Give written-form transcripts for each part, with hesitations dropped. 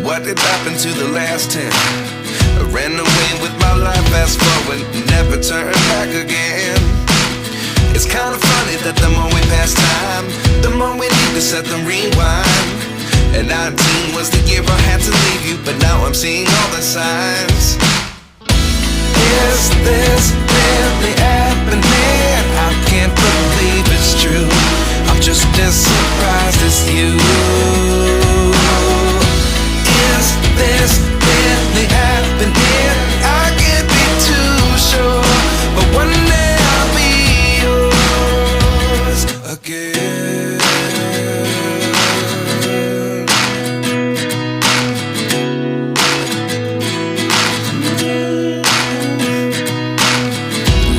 What did happen to the last 10? I ran away with my life, fast forward, never turn back again. It's kind of funny that the more we pass time, the more we need to set them rewind. And 19 was the year I had to leave you, but now I'm seeing all the signs. Is this really happening? I can't believe it's true. I'm just as surprised as you. Is this really happening? I can't be too sure, but one day I'll be yours again.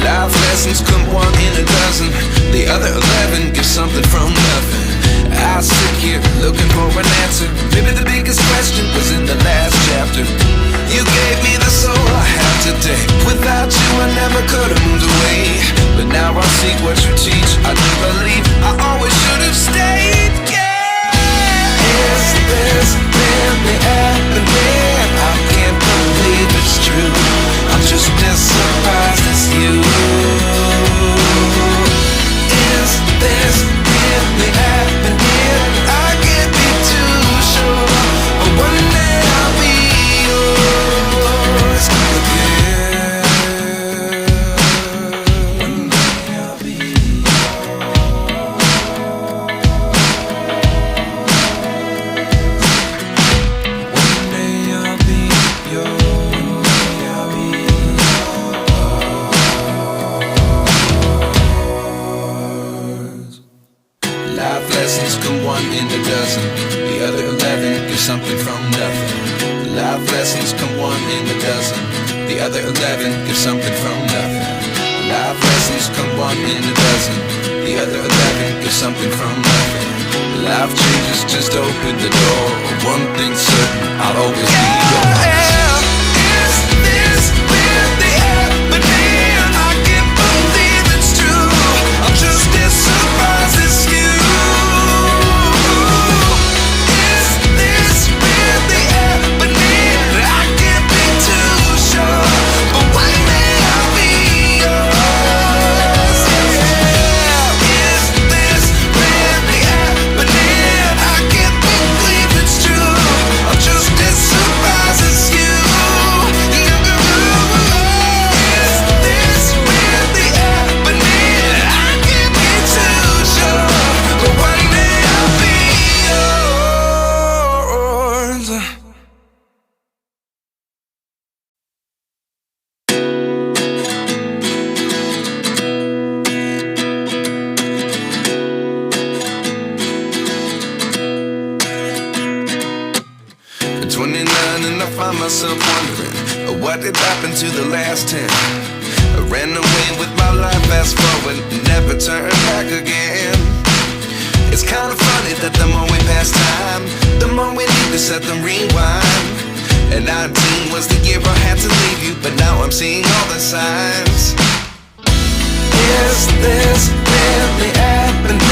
Life lessons come one in a dozen. The other 11 give something from nothing. I sit here looking for an answer. Maybe the biggest question was in the last chapter. You gave me the soul I have today. Without you I never could have moved away. But now I see what you teach. I do believe I always should have stayed. Yeah. Is this really happening? I can't believe it's true. I'm just as surprised as you. Is this really happening? I can't be too sure, but one day I'll be yours again. One day I'll be One day I'll be yours. I'll be yours. Life lessons come one in a dozen. The other 11 give something from nothing. Life lessons come one in a dozen. The other 11 give something from nothing. Life lessons come one in a dozen. The other 11 give something from nothing. Life changes, just open the door. One thing's certain, I'll always be yours. Is this really happening? I can't believe it's true. I'm just as surprised as you. Is this really happening? I can't be too sure, but one day I'll be yours. Yeah. Is this really happening? I can't believe it's true. I'm just as surprised as you. Is this really happening? I can't be too sure, but one day I'll be yours. At 29 and I find myself wondering, what did happen to the last 10? I ran away with my life, fast forward, never turn back again. It's kind of funny that the more we pass time, the more we need to set them rewind. And 19 was the year I had to leave you, but now I'm seeing all the signs. Is this really happening?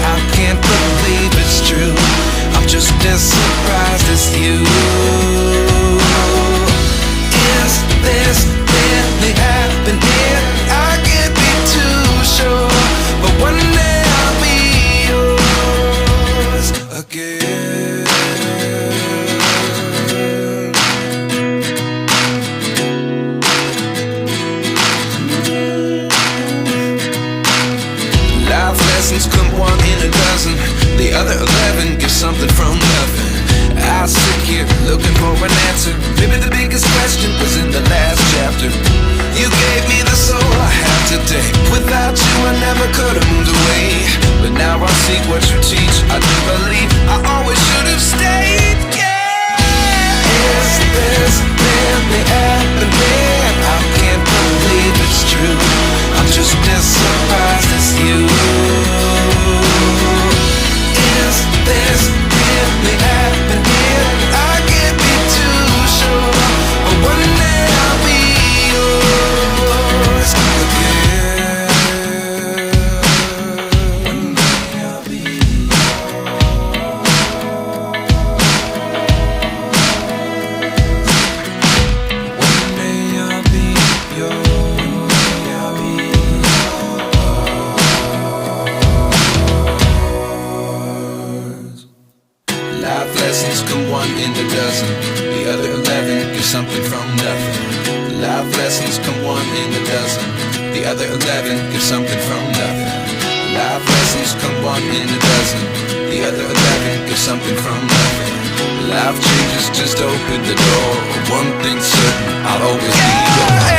I can't believe it's true. I'm just as surprised as you. Is this really happening? I can't be too sure, but one day I'll be yours again. Life lessons come one in a dozen. The other 11 give something from nothing. I sit here looking for an answer. Maybe the biggest question was in the last chapter. You gave me the soul I have today. Without you I never could have moved away. But now I see what you teach. I do believe I always should have stayed. Yeah. Is this really happening? I can't believe it's true. I'm just as surprised as you. Is this really happening? I can't be too sure, but one day I'll be yours again. One day I'll be yours. a dozen. The other 11 get something from nothing. Life lessons come one in a dozen. The other 11 get something from nothing. Life lessons come one in a dozen. The other 11 get something from nothing. Life changes just open the door. One thing's certain, I'll always be yours.